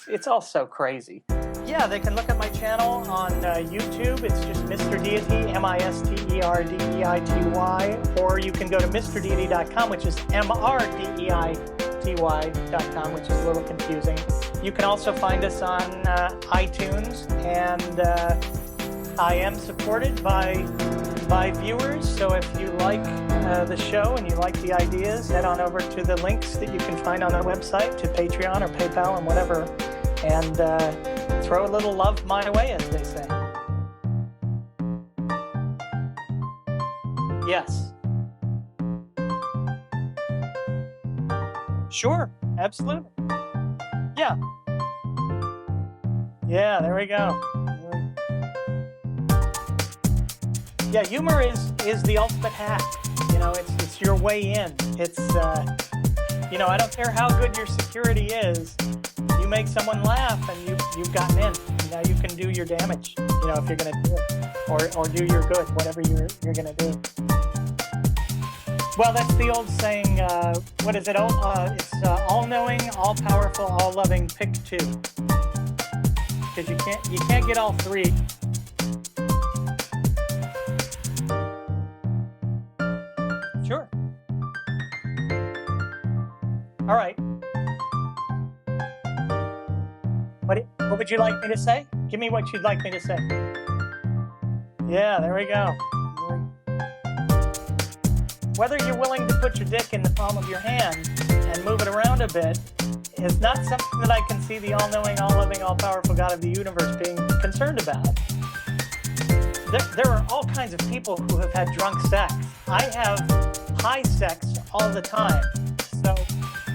It's all so crazy. Yeah, they can look at my channel on YouTube. It's just Mr. Deity, MisterDeity, or you can go to MrDeity.com, which is MrDeity.com, which is a little confusing. You can also find us on iTunes, and I am supported by viewers, so if you like the show and you like the ideas, head on over to the links that you can find on our website, to Patreon or PayPal and whatever, and throw a little love my way, as they say. Yes. Sure, absolutely. Yeah. Yeah, there we go. Yeah, humor is the ultimate hack. You know, it's your way in. It's you know, I don't care how good your security is. You make someone laugh, and you've gotten in. Now you can do your damage. You know, if you're gonna do it, or do your good, whatever you're gonna do. Well, that's the old saying. What is it? It's all-knowing, all-powerful, all-loving. Pick two, because you can't get all three. Sure. All right. What would you like me to say? Give me what you'd like me to say. Yeah, there we go. Whether you're willing to put your dick in the palm of your hand and move it around a bit is not something that I can see the all-knowing, all-loving, all-powerful God of the universe being concerned about. There are all kinds of people who have had drunk sex. I have high sex all the time. So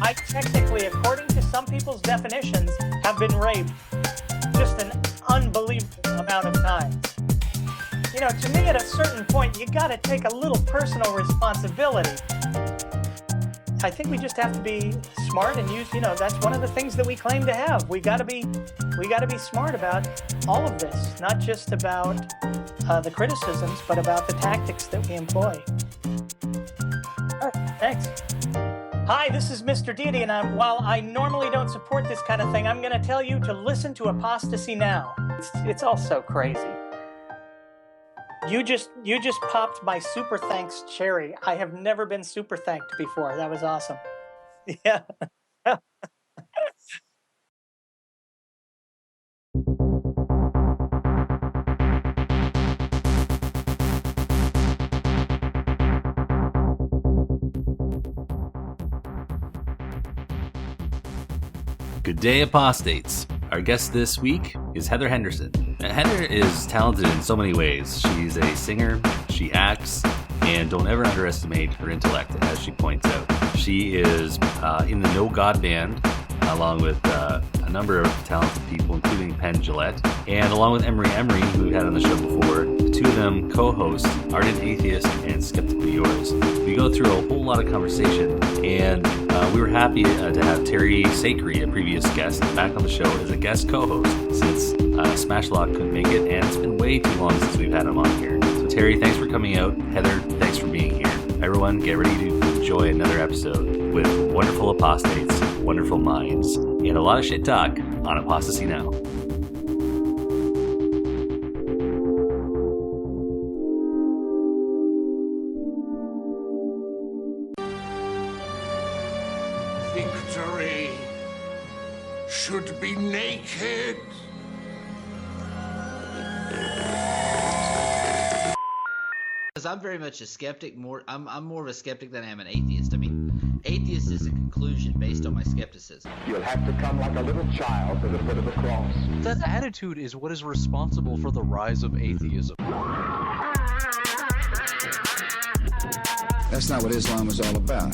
I technically, according to some people's definitions, have been raped just an unbelievable amount of times. You know, to me, at a certain point, you got to take a little personal responsibility. I think we just have to be smart and use, you know, that's one of the things that we claim to have. We got to be smart about all of this, not just about the criticisms, but about the tactics that we employ. All right, thanks. Hi, this is Mr. Deity, and while I normally don't support this kind of thing, I'm going to tell you to listen to Apostasy now. It's all so crazy. You just popped my super thanks cherry. I have never been super thanked before. That was awesome. Yeah. Good day, apostates. Our guest this week is Heather Henderson. Heather is talented in so many ways. She's a singer, she acts, and don't ever underestimate her intellect, as she points out. She is in the No God Band, along with a number of talented people, including Penn Jillette, and along with Emery, who we had on the show before. The two of them co-host Ardent Atheist and Skeptically Yours. We go through a whole lot of conversation, and we were happy to have Terry Sacre, a previous guest, back on the show as a guest co-host, since Smashlock couldn't make it, and it's been way too long since we've had him on here. So Terry, thanks for coming out. Heather, thanks for being here. Everyone, get ready to enjoy another episode with wonderful apostates, wonderful minds, and a lot of shit talk on Apostasy Now. Victory should be naked. Because I'm very much a skeptic. I'm more of a skeptic than I am an atheist. I mean, atheist is a conclusion based on my skepticism. You'll have to come like a little child to the foot of the cross. That attitude is what is responsible for the rise of atheism. That's not what Islam is all about.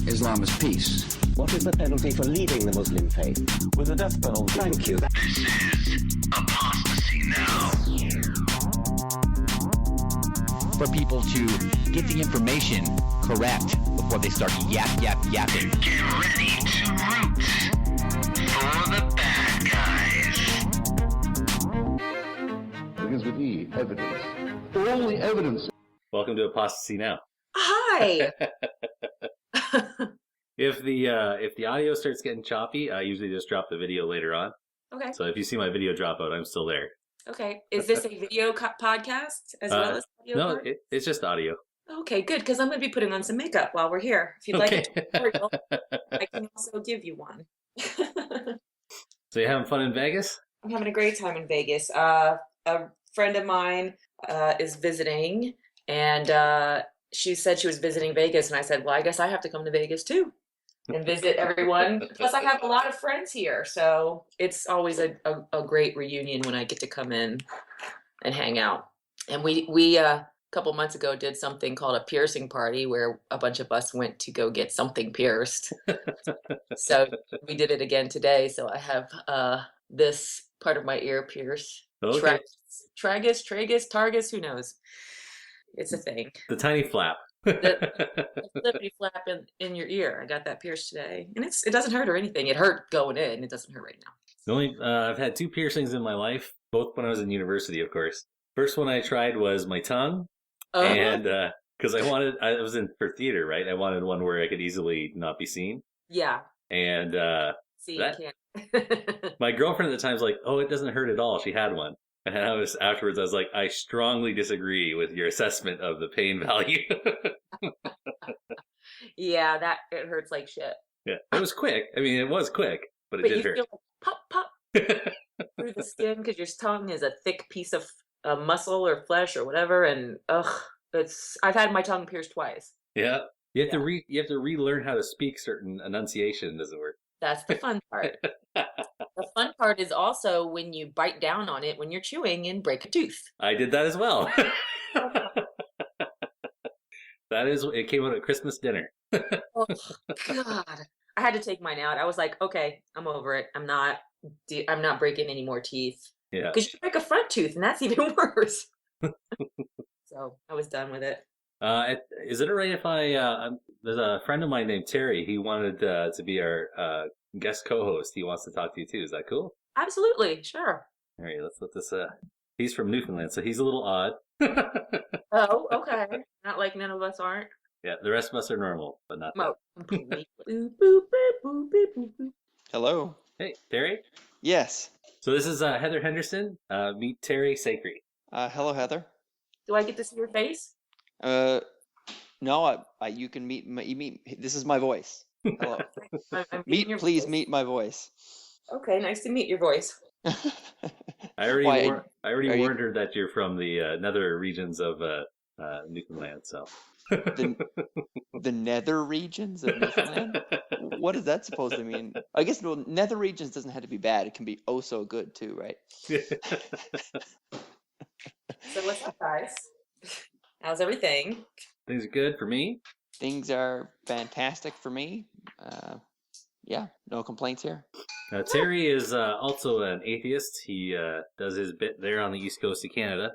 Islam is peace. What is the penalty for leaving the Muslim faith? With the death penalty. Thank you. This is Apostasy Now. For people to get the information correct before they start yapping. Get ready to root for the bad guys. Begins with E, evidence. All the evidence. Welcome to Apostasy Now. Hi. If the audio starts getting choppy, I usually just drop the video later on. Okay. So if you see my video drop out, I'm still there. Okay. Is this a video podcast as well as audio? No, it's just audio. Okay, good, because I'm going to be putting on some makeup while we're here. If you'd like a tutorial, I can also give you one. So you having fun in Vegas? I'm having a great time in Vegas. A friend of mine is visiting, and she said she was visiting Vegas, and I said, well, I guess I have to come to Vegas too and visit everyone. Plus, I have a lot of friends here, so it's always a great reunion when I get to come in and hang out. And we a couple months ago did something called a piercing party where a bunch of us went to go get something pierced. So we did it again today. So I have this part of my ear pierced. Okay. Tragus, targus, who knows? It's a thing. The tiny flap. The flippity flap in your ear. I got that pierced today. And it doesn't hurt or anything. It hurt going in. It doesn't hurt right now. I've had 2 piercings in my life, both when I was in university, of course. First one I tried was my tongue. And because I was in for theater, right? I wanted one where I could easily not be seen. Yeah. And See, you can't. my girlfriend at the time was like, "Oh, it doesn't hurt at all." She had one, and afterwards I was like, "I strongly disagree with your assessment of the pain value." Yeah, it hurts like shit. Yeah, it was quick. I mean, it was quick, but it did hurt. Feel like pop through the skin because your tongue is a thick piece of muscle or flesh or whatever, and I've had my tongue pierced twice. Yeah, you have to relearn how to speak certain enunciation, as it were. That's the fun part. The fun part is also when you bite down on it when you're chewing and break a tooth. I did that as well. It came out at Christmas dinner. Oh God, I had to take mine out. I was like, okay, I'm over it. I'm not breaking any more teeth. Yeah, because you break a front tooth, and that's even worse. So I was done with it. Is it alright if there's a friend of mine named Terry. He wanted to be our guest co-host. He wants to talk to you too. Is that cool? Absolutely, sure. All right, let's let this. He's from Newfoundland, so he's a little odd. Oh, okay. Not like none of us aren't. Yeah, the rest of us are normal, but not. Mo. Hello. Hey, Terry. Yes. So this is Heather Henderson. Meet Terry Sacre. Hello, Heather. Do I get to see your face? No. You can meet. This is my voice. Hello. Please meet my voice. Okay, nice to meet your voice. I already warned her that you're from the nether regions of Newfoundland. So the nether regions of Newfoundland. What is that supposed to mean? I guess nether regions doesn't have to be bad. It can be oh so good too, right? So what's up, guys? How's everything? Things are good for me. Things are fantastic for me. Yeah, no complaints here. Terry is also an atheist. He does his bit there on the east coast of Canada.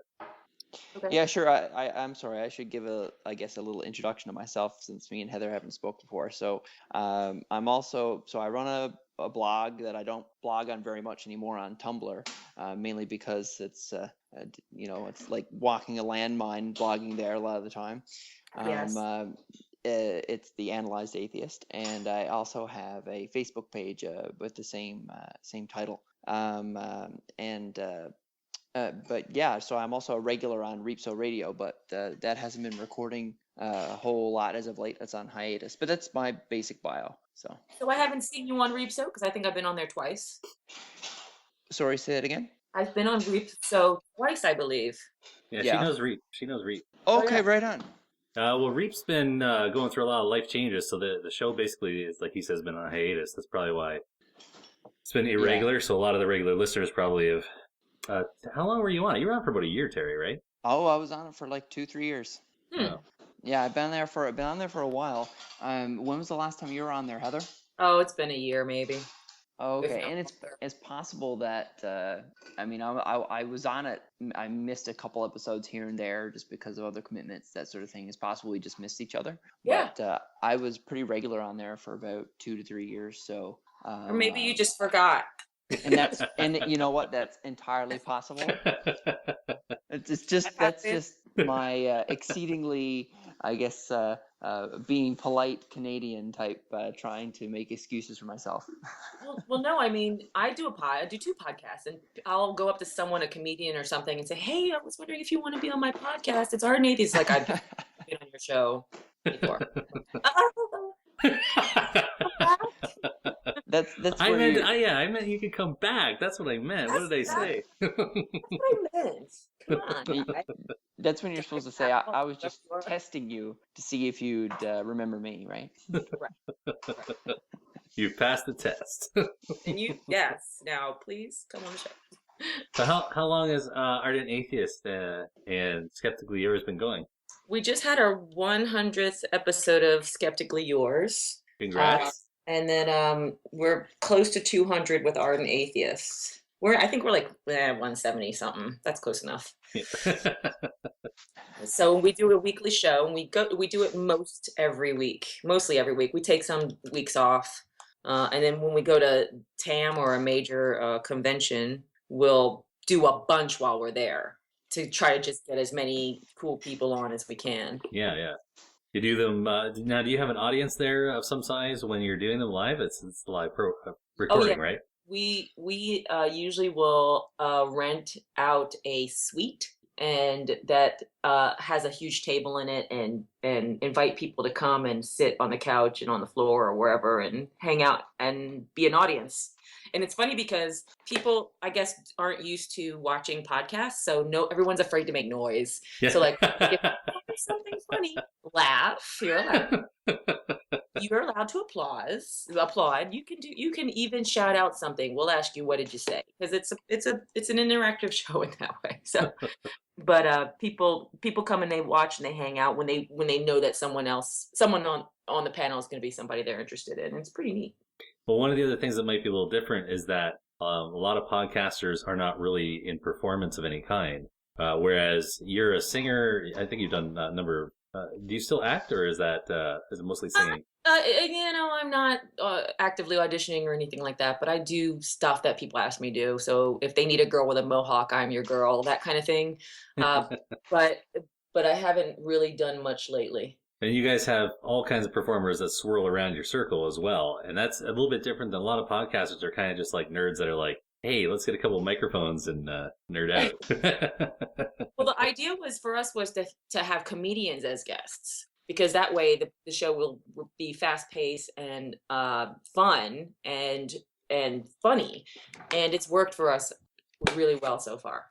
Okay. Yeah, sure. I'm sorry. I should give a little introduction to myself since me and Heather haven't spoke before. So I run a blog that I don't blog on very much anymore on Tumblr, mainly because it's it's like walking a landmine blogging there a lot of the time. Yes. It's the Analyzed Atheist, and I also have a Facebook page with the same title. But yeah, so I'm also a regular on Reapso Radio, but that hasn't been recording a whole lot as of late. That's on hiatus, but that's my basic bio. So I haven't seen you on Reapso because I think I've been on there twice. Sorry, say that again. I've been on Reapso twice, I believe. Yeah, she knows Reap. Okay, yeah. Right on. Well, Reap's been going through a lot of life changes, so the show basically is, like he says, been on hiatus. That's probably why it's been irregular. Yeah. So a lot of the regular listeners probably have. How long were you on? You were on for about a year, Terry, right? Oh, I was on it for like 2-3 years. Oh. Yeah, I've been on there for a while. When was the last time you were on there, Heather? Oh, it's been a year, maybe. Oh, okay, and it's possible that I was on it. I missed a couple episodes here and there just because of other commitments, that sort of thing. It's possible we just missed each other. Yeah. But I was pretty regular on there for about 2 to 3 years. So. Or maybe you just forgot. And you know what? That's entirely possible. That's just my exceedingly, I guess, being polite Canadian type, trying to make excuses for myself. Well, no, I mean, I do two podcasts, and I'll go up to someone, a comedian or something, and say, "Hey, I was wondering if you want to be on my podcast. It's Art and Atheist." Like, I've been on your show before. That's I where meant I meant you could come back. That's what I meant. What did I say? That's what I meant. Come on. that's when you're supposed to say, I was just testing you to see if you'd remember me, right? Right. You passed the test. And yes. Now, please come on the show. So how long has Ardent Atheist and Skeptically Yours been going? We just had our 100th episode of Skeptically Yours. Congrats. And then we're close to 200 with Ardent Atheists. I think we're like 170 something. That's close enough. Yeah. So we do a weekly show, and we do it mostly every week. We take some weeks off, and then when we go to TAM or a major convention, we'll do a bunch while we're there to try to just get as many cool people on as we can. Yeah. You do them now. Do you have an audience there of some size when you're doing them live? It's live recording, right? We usually will rent out a suite, and that has a huge table in it, and invite people to come and sit on the couch and on the floor or wherever and hang out and be an audience. And it's funny because people, I guess, aren't used to watching podcasts, so everyone's afraid to make noise. Yeah. So like, if there's something funny, laugh. You're allowed to applaud. You can even shout out something. We'll ask you, what did you say? Because it's an interactive show in that way. So, but people come and they watch and they hang out when they know that someone on the panel is going to be somebody they're interested in. It's pretty neat. Well, one of the other things that might be a little different is that a lot of podcasters are not really in performance of any kind. Whereas you're a singer. I think you've done a number of, do you still act, or is it mostly singing? I'm not actively auditioning or anything like that, but I do stuff that people ask me to do. So if they need a girl with a mohawk, I'm your girl, that kind of thing. But I haven't really done much lately. And you guys have all kinds of performers that swirl around your circle as well. And that's a little bit different than a lot of podcasters are kind of just like nerds that are like, hey, let's get a couple of microphones and nerd out. Well, the idea for us was to have comedians as guests, because that way the show will be fast paced and fun and funny. And it's worked for us really well so far.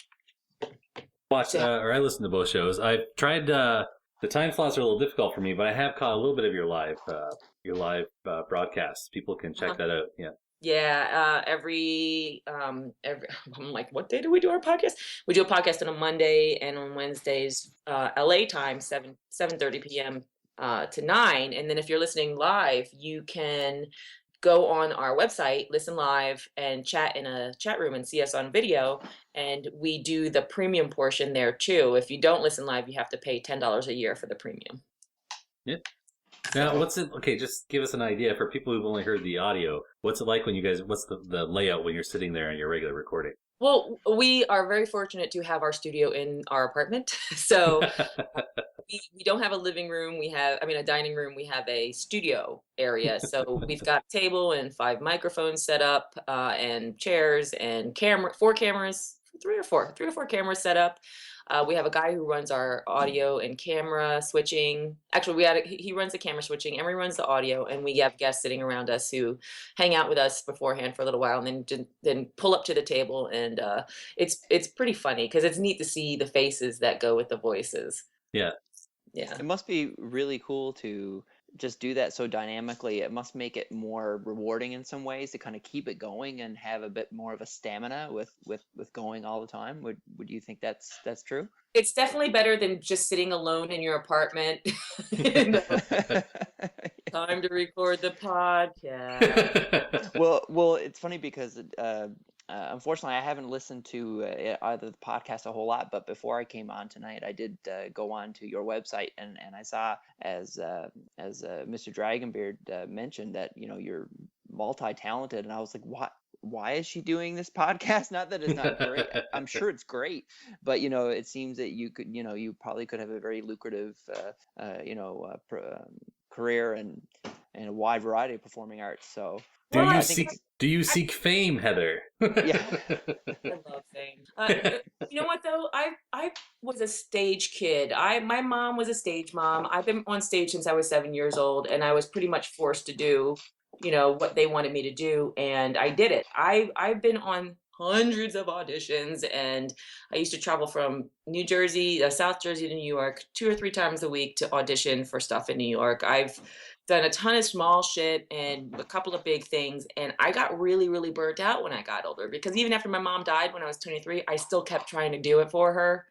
I listened to both shows. I've tried. The time slots are a little difficult for me, but I have caught a little bit of your live broadcasts. People can check that out. Yeah. Yeah. I'm like, what day do we do our podcast? We do a podcast on a Monday, and on Wednesdays, LA time, 7:30 p.m. To 9. And then if you're listening live, you can go on our website, listen live, and chat in a chat room and see us on video. And we do the premium portion there too. If you don't listen live, you have to pay $10 a year for the premium. Yeah. Now, what's it? Okay, just give us an idea for people who've only heard the audio. What's it like when you guys? What's the layout when you're sitting there in your regular recording? Well, we are very fortunate to have our studio in our apartment. So we don't have a living room. A dining room. We have a studio area. So we've got a table and 5 microphones set up, and chairs and 4 cameras, 3 or 4 cameras set up. We have a guy who runs our audio and camera switching. Actually, he runs the camera switching, and we runs the audio, and we have guests sitting around us who hang out with us beforehand for a little while, and then pull up to the table, and it's pretty funny because it's neat to see the faces that go with the voices. Yeah. It must be really cool to just do that so dynamically. It must make it more rewarding in some ways to kind of keep it going and have a bit more of a stamina with going all the time. Would you think that's true? It's definitely better than just sitting alone in your apartment. Time to record the podcast. Well, it's funny because unfortunately, I haven't listened to either the podcast a whole lot, but before I came on tonight, I did go on to your website, and I saw, as Mr. Dragonbeard mentioned, that you're multi-talented, and I was like, why is she doing this podcast? Not that it's not great. I'm sure it's great, but it seems that you could, you probably could have a very lucrative, career and a wide variety of performing arts. So Do you seek fame, Heather? Yeah. I love fame. You know what though? I was a stage kid. My mom was a stage mom. I've been on stage since I was 7 years old, and I was pretty much forced to do, what they wanted me to do, and I did it. I've been on hundreds of auditions, and I used to travel from New Jersey, South Jersey to New York 2 or 3 times a week to audition for stuff in New York. I've done a ton of small shit and a couple of big things, and I got really, really burnt out when I got older, because even after my mom died when I was 23, I still kept trying to do it for her,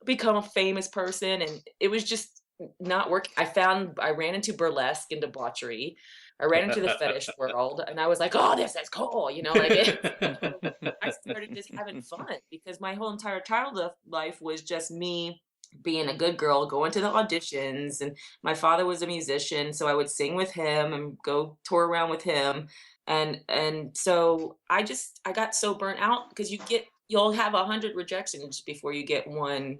become a famous person, and it was just not working. I ran into burlesque and debauchery. I ran into the fetish world, and I was like, oh, this is cool, I started just having fun, because my whole entire childhood life was just me being a good girl, going to the auditions, and my father was a musician, so I would sing with him and go tour around with him, and so I got so burnt out, because you'll have 100 rejections before you get one,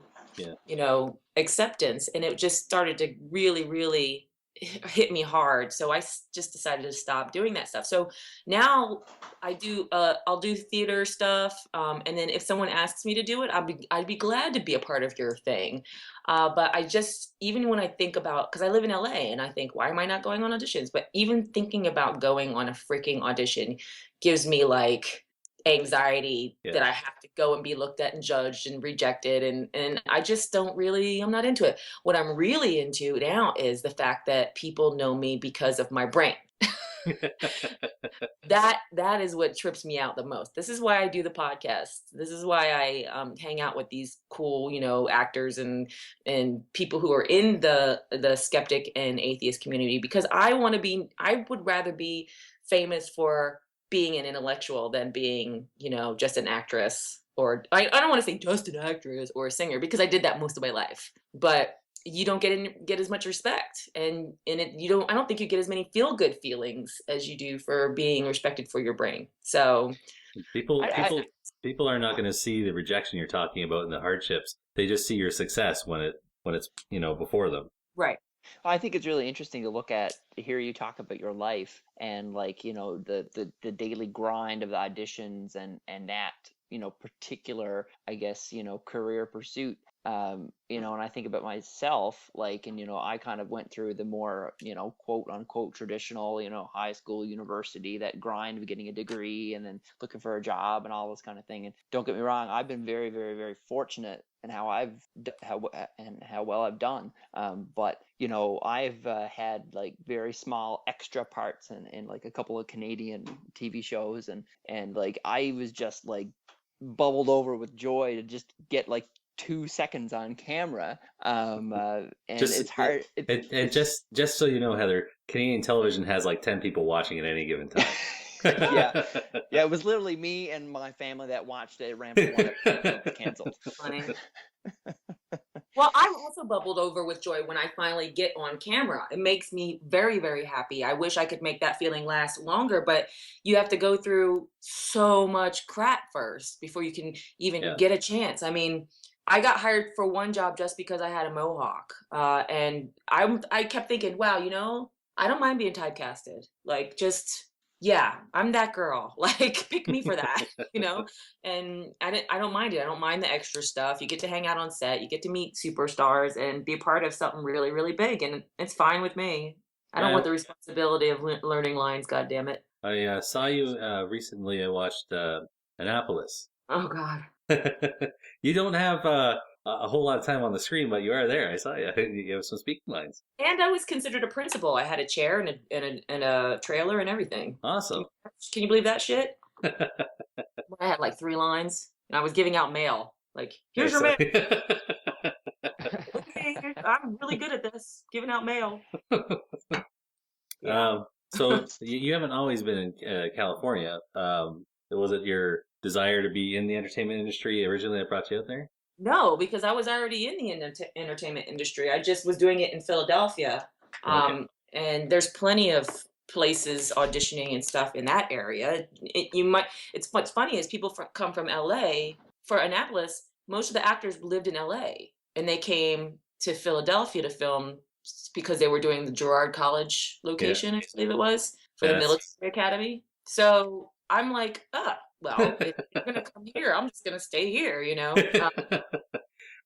acceptance, and it just started to really, really hit me hard. So I just decided to stop doing that stuff. So now I'll do theater stuff, and then if someone asks me to do it, I'd be glad to be a part of your thing. But even when I think about, because I live in LA, and I think, why am I not going on auditions? But even thinking about going on a freaking audition gives me like anxiety that I have to go and be looked at and judged and rejected, and I just I'm not into it. What I'm really into now is the fact that people know me because of my brain. that is what trips me out the most. This is why I do the podcast. This is why I hang out with these cool, actors and people who are in the skeptic and atheist community, because I would rather be famous for being an intellectual than being, just an actress, or I don't want to say just an actress or a singer, because I did that most of my life, but you don't get as much respect, and I don't think you get as many feel-good feelings as you do for being respected for your brain. So people are not going to see the rejection you're talking about and the hardships. They just see your success when it's before them. Right. I think it's really interesting to hear you talk about your life and the daily grind of the auditions and that, particular, I guess, career pursuit. And I think about myself, I kind of went through the more, quote unquote traditional, high school, university, that grind of getting a degree and then looking for a job and all this kind of thing. And don't get me wrong, I've been very, very, very fortunate in how well I've done. But I've had very small extra parts in a couple of Canadian TV shows, and I was just bubbled over with joy to just get 2 seconds on camera, and it's hard. Just so you know, Heather, Canadian television has 10 people watching at any given time. yeah, it was literally me and my family that watched it. Ramble one episode canceled. Funny. Well, I'm also bubbled over with joy when I finally get on camera. It makes me very, very happy. I wish I could make that feeling last longer, but you have to go through so much crap first before you can even get a chance. I mean, I got hired for one job just because I had a mohawk, and I kept thinking, wow, I don't mind being typecasted. I'm that girl. Pick me for that, And I don't mind it. I don't mind the extra stuff. You get to hang out on set. You get to meet superstars and be a part of something really, really big, and it's fine with me. I don't want the responsibility of learning lines. God damn it! I saw you recently. I watched Annapolis. Oh God. You don't have a whole lot of time on the screen, but you are there. I saw you. You have some speaking lines. And I was considered a principal. I had a chair and a trailer and everything. Awesome. Can you believe that shit? I had 3 lines, and I was giving out mail. Here's your mail. Okay, I'm really good at this, giving out mail. So you haven't always been in California. Was it your desire to be in the entertainment industry originally that brought you out there? No, because I was already in the entertainment industry. I just was doing it in Philadelphia. And there's plenty of places auditioning and stuff in that area. It's what's funny is people come from LA for Annapolis. Most of the actors lived in LA, and they came to Philadelphia to film because they were doing the Girard College location, I believe it was, for the military academy. So I'm like, well, if you're gonna come here, I'm just gonna stay here, you know.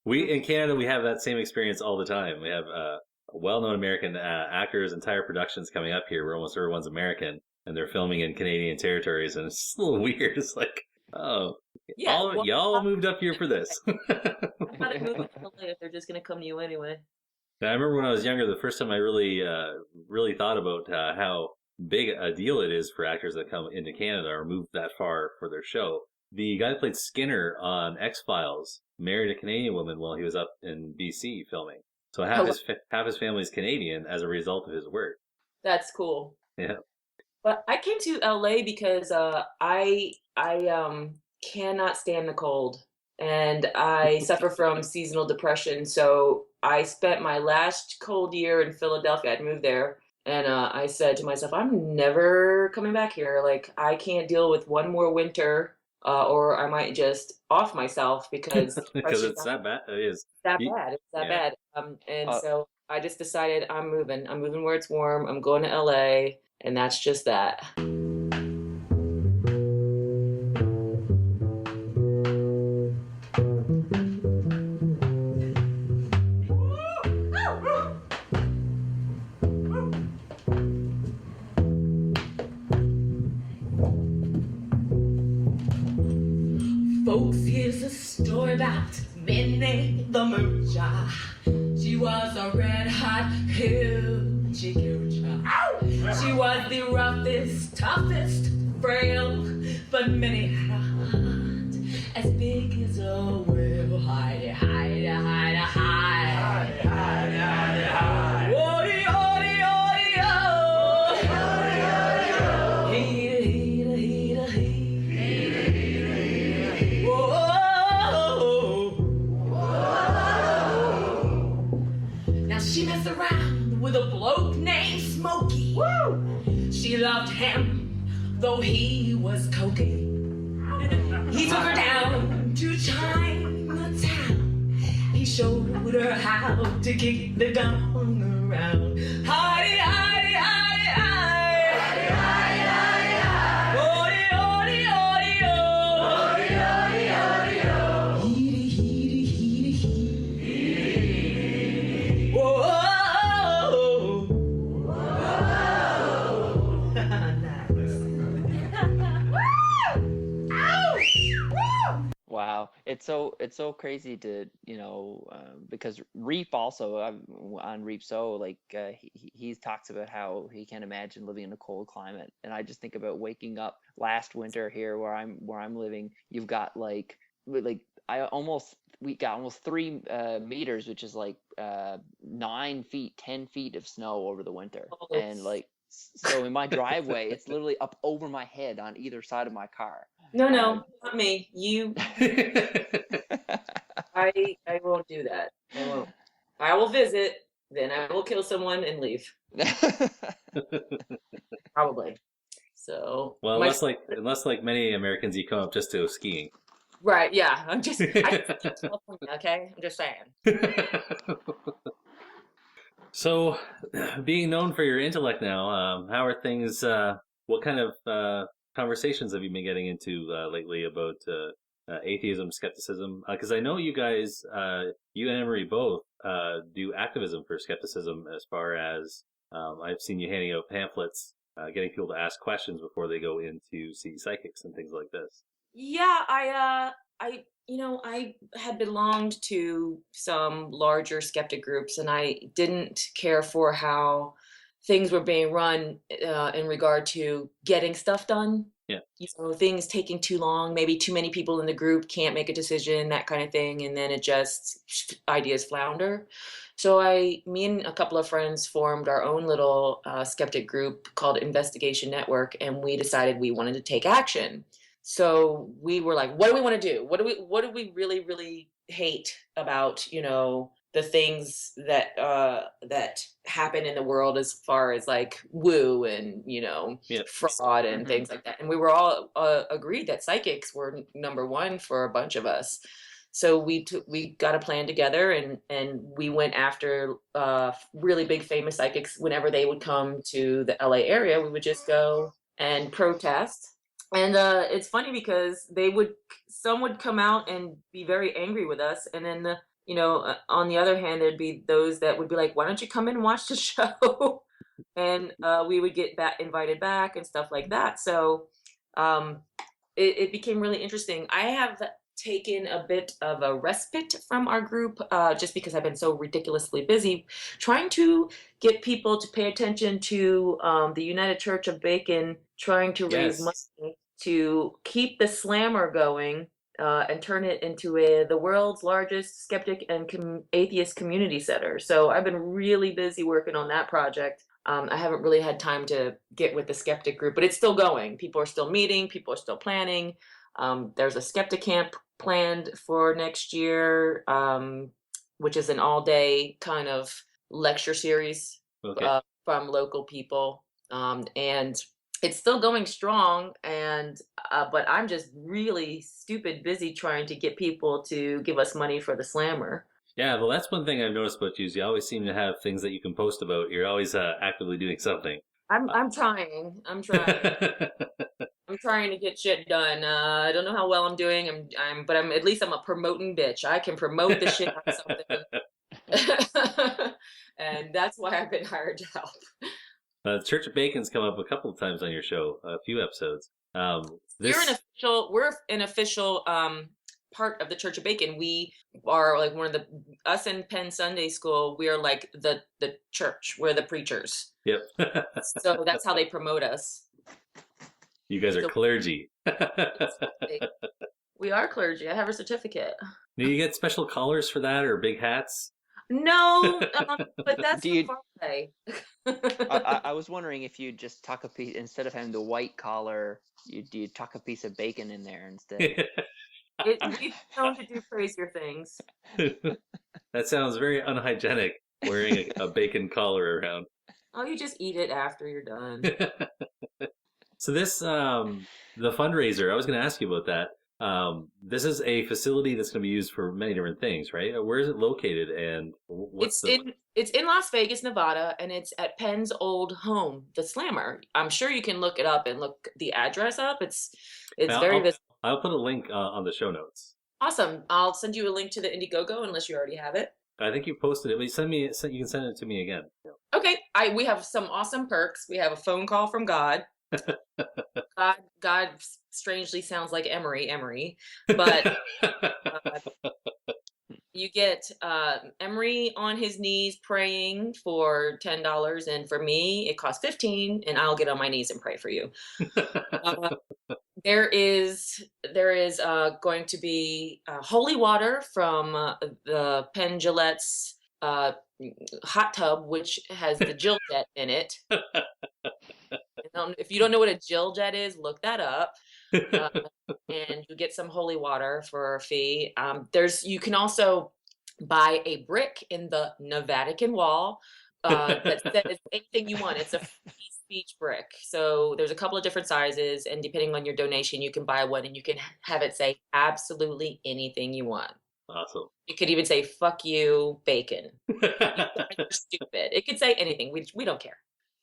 We in Canada, we have that same experience all the time. We have well-known American actors, entire productions coming up here where almost everyone's American, and they're filming in Canadian territories, and it's just a little weird. It's like, oh, yeah, y'all moved up here for this. I'm not moving to LA if they're just gonna come to you anyway. I remember when I was younger, the first time I really thought about how big a deal it is for actors that come into Canada or move that far for their show. The guy that played Skinner on X-Files married a Canadian woman while he was up in BC filming. So half his family is Canadian as a result of his work. That's cool. Yeah. But I came to LA because I cannot stand the cold, and I suffer from seasonal depression. So I spent my last cold year in Philadelphia. I'd moved there, and I said to myself, I'm never coming back here. Like, I can't deal with one more winter, or I might just off myself because it's that bad. It is that bad. It's that bad. So I just decided I'm moving. I'm moving where it's warm. I'm going to LA, and that's just that. Folks, here's a story about Minnie the Moocher. She was a red-hot hoochie coocher. She was the roughest, toughest, frail, but Minnie had a heart as big as a whale. Hidey, hidey, hidey, hidey. Hidey, hidey, hidey, hidey. Woody, woody, woody, oh. Woody, woody, oh. Heeda, heeda, heeda, heeda. Heeda, heeda, heeda. Whoa. Whoa. Now she messed around with a bloke named Smokey. Woo. She loved him, though he was cokey. He took her down to Chinatown. He showed her how to kick the gong around. Hidey, hidey, hidey, hidey. Hidey, hidey, hidey, hidey. Odie, odie, odie, oh. Odie, odie, odie, oh. Heedy, heedy, heedy, heedy. Heedy, heedy. Whoa. Wow, it's so crazy to because Reap also on Reap like he talks about how he can't imagine living in a cold climate, and I just think about waking up last winter here where I'm living. You've got we got almost 3 meters, which is like 9 feet, 10 feet of snow over the winter, and so in my driveway it's literally up over my head on either side of my car. No, not me. You. I won't do that. I won't. I will visit, then I will kill someone and leave. Probably. So. Well, unless like many Americans, you come up just to go skiing. Right. Yeah. I just okay. I'm just saying. So, being known for your intellect now, how are things? What kind of conversations have you been getting into lately about atheism, skepticism? Because I know you guys, you and Emery both, do activism for skepticism. As far as I've seen you handing out pamphlets, getting people to ask questions before they go in to see psychics and things like this. Yeah, I had belonged to some larger skeptic groups, and I didn't care for how things were being run in regard to getting stuff done. Yeah. Things taking too long, maybe too many people in the group can't make a decision, that kind of thing, and then it just ideas flounder. So me and a couple of friends formed our own little skeptic group called Investigation Network, and we decided we wanted to take action. So we were like, what do we want to do? What do we really, really hate about, the things that that happen in the world as far as like woo and fraud and things like that. And we were all agreed that psychics were number one for a bunch of us. So we got a plan together, and we went after really big famous psychics. Whenever they would come to the LA area, we would just go and protest. And it's funny because some would come out and be very angry with us, and then on the other hand, there'd be those that would be like, "Why don't you come in and watch the show?" And we would get invited back and stuff like that. So it became really interesting. I have taken a bit of a respite from our group just because I've been so ridiculously busy trying to get people to pay attention to the United Church of Bacon, trying to raise money to keep the slammer going and turn it into the world's largest skeptic and atheist community center. So I've been really busy working on that project. I haven't really had time to get with the skeptic group, but it's still going. People are still meeting, people are still planning. There's a skeptic camp planned for next year, which is an all-day kind of lecture series from local people, and it's still going strong. And but I'm just really stupid busy trying to get people to give us money for the slammer. Yeah, well, that's one thing I've noticed about you is you always seem to have things that you can post about. You're always actively doing something. I'm trying. I'm trying to get shit done. I don't know how well I'm doing. But at least I'm a promoting bitch. I can promote the shit out of something. And that's why I've been hired to help. The Church of Bacon's come up a couple of times on your show, a few episodes. We're an official part of the Church of Bacon. We are like us in Penn Sunday School, we are like the church. We're the preachers. Yep. So that's how they promote us. You guys are clergy. We are clergy. I have a certificate. Do you get special collars for that or big hats? No, but that's the far way. I was wondering if you just tuck a piece, instead of having the white collar, you tuck a piece of bacon in there instead. We've known to do crazier things. That sounds very unhygienic, wearing a bacon collar around. Oh, you just eat it after you're done. So this, the fundraiser, I was going to ask you about that. This is a facility that's going to be used for many different things, right? Where is it located, and it's in Las Vegas, Nevada, and it's at Penn's old home, the Slammer. I'm sure you can look it up and look the address up. It's very visible. I'll put a link on the show notes. Awesome. I'll send you a link to the Indiegogo unless you already have it. I think you posted it. But you can send it to me again. Okay. We have some awesome perks. We have a phone call from God. God strangely sounds like Emery, but you get Emery on his knees praying for $10, and for me it costs $15, and I'll get on my knees and pray for you. There is going to be holy water from the Penn Gillette's hot tub, which has the Jill Jet in it. If you don't know what a Jill Jet is, look that up. And you get some holy water for a fee. You can also buy a brick in the Vatican wall that says anything you want. It's a free speech brick. So there's a couple of different sizes, and depending on your donation, you can buy one, and you can have it say absolutely anything you want. Awesome. It could even say "fuck you, bacon." You're stupid. It could say anything. We don't care.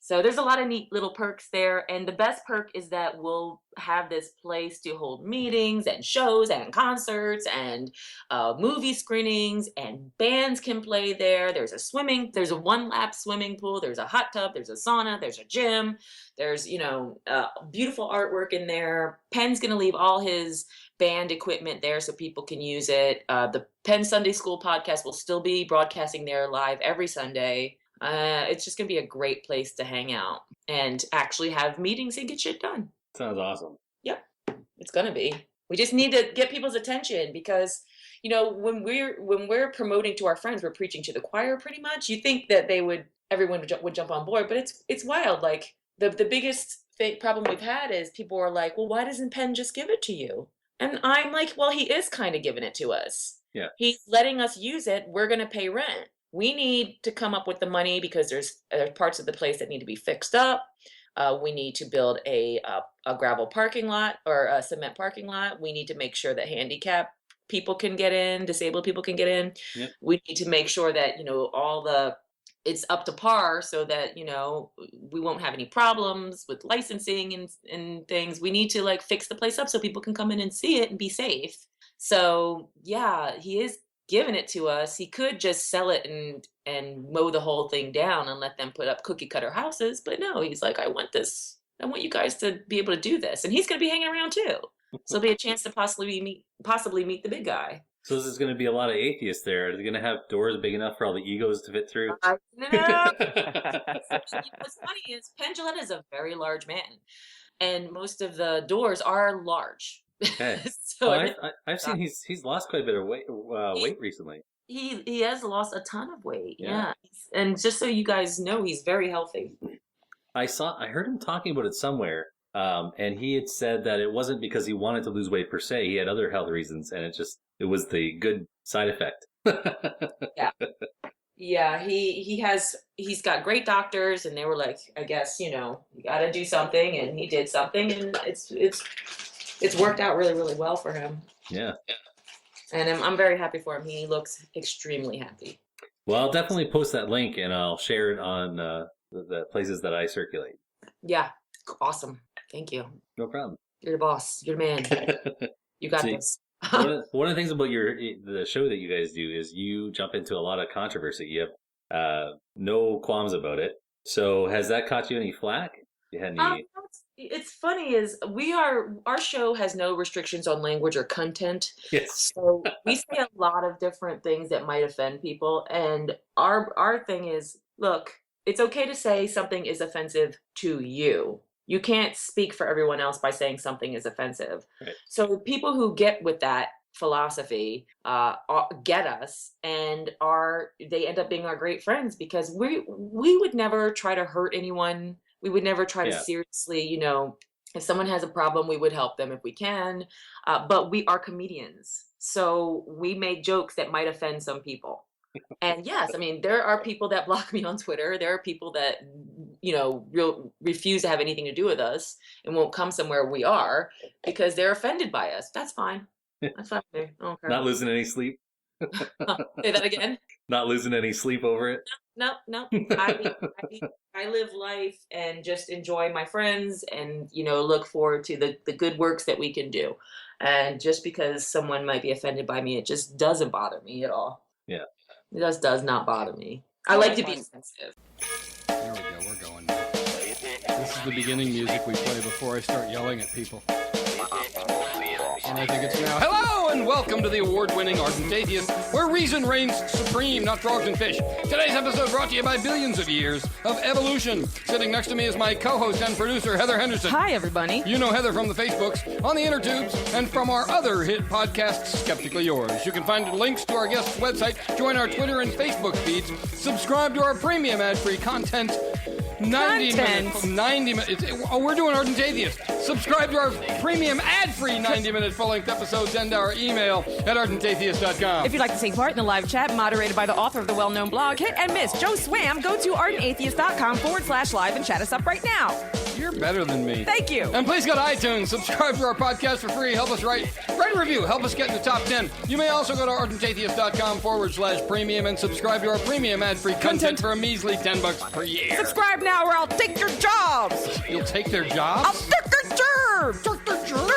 So there's a lot of neat little perks there. And the best perk is that we'll have this place to hold meetings and shows and concerts and movie screenings, and bands can play there. There's a one-lap swimming pool. There's a hot tub. There's a sauna. There's a gym. There's, beautiful artwork in there. Penn's going to leave all his band equipment there so people can use it. The Penn Sunday School podcast will still be broadcasting there live every Sunday. It's just going to be a great place to hang out and actually have meetings and get shit done. Sounds awesome. Yep, it's going to be. We just need to get people's attention because, when we're promoting to our friends, we're preaching to the choir pretty much. You think that everyone would jump on board, but it's wild. Like the biggest problem we've had is people are like, well, why doesn't Penn just give it to you? And I'm like, well, he is kind of giving it to us. Yeah. He's letting us use it. We're going to pay rent. We need to come up with the money because there's parts of the place that need to be fixed up. We need to build a gravel parking lot or a cement parking lot. We need to make sure that handicap people can get in, disabled people can get in. Yep. We need to make sure that, it's up to par so that, we won't have any problems with licensing and things. We need to fix the place up so people can come in and see it and be safe. So yeah, he is giving it to us. He could just sell it and mow the whole thing down and let them put up cookie cutter houses. But no, he's like, I want this. I want you guys to be able to do this. And he's going to be hanging around too. So it'll be a chance to possibly meet the big guy. So this is going to be a lot of atheists there. Are they going to have doors big enough for all the egos to fit through? No. What's funny is Pendulum is a very large man. And most of the doors are large. Okay. So I've seen he's lost quite a bit of weight recently. He has lost a ton of weight. Yeah. And just so you guys know, he's very healthy. I heard him talking about it somewhere. And he had said that it wasn't because he wanted to lose weight per se. He had other health reasons, and it was the good side effect. Yeah. He's got great doctors, and they were like, I guess, you got to do something, and he did something, and it's worked out really, really well for him. Yeah. And I'm very happy for him. He looks extremely happy. Well, I'll definitely post that link, and I'll share it on the places that I circulate. Yeah. Awesome. Thank you. No problem. You're the boss. You're the man. You got this. One of the things about the show that you guys do is you jump into a lot of controversy. You have no qualms about it. So has that caught you any flack? You had any... It's funny is our show has no restrictions on language or content. Yes. So we say a lot of different things that might offend people. And our thing is, look, it's okay to say something is offensive to you. You can't speak for everyone else by saying something is offensive. Right. So people who get with that philosophy get us, and they end up being our great friends because we would never try to hurt anyone. We would never try to seriously, if someone has a problem, we would help them if we can. But we are comedians, so we make jokes that might offend some people. And yes, I mean, there are people that block me on Twitter. There are people that, refuse to have anything to do with us and won't come somewhere we are because they're offended by us. That's fine. That's fine. Okay. Not losing any sleep. Say that again. Not losing any sleep over it. No. I live life and just enjoy my friends and, look forward to the good works that we can do. And just because someone might be offended by me, it just doesn't bother me at all. Yeah. It just does not bother me. I like to be sensitive. There we go, we're going now. This is the beginning music we play before I start yelling at people. And I think it's now. Hello and welcome to the award-winning Ardent Atheist, where reason reigns supreme, not frogs and fish. Today's episode brought to you by billions of years of evolution. Sitting next to me is my co-host and producer, Heather Henderson. Hi, everybody. You know Heather from the Facebooks, on the inner tubes, and from our other hit podcast, Skeptically Yours. You can find links to our guest's website, join our Twitter and Facebook feeds, subscribe to our premium ad-free content. 90 minutes. We're doing Ardent Atheist. Subscribe to our premium ad-free 90-minute full-length episodes and our email at ardentatheist.com. If you'd like to take part in the live chat moderated by the author of the well-known blog Hit and Miss, Joe Swam, go to ardentatheist.com/live and chat us up right now. You're better than me. Thank you. And please go to iTunes, subscribe to our podcast for free, help us write a review, help us get in the top 10. You may also go to ardentatheist.com/premium and subscribe to our premium ad-free content for a measly $10 per year. Subscribe now or I'll take your jobs. You'll take their jobs? I'll take their jobs.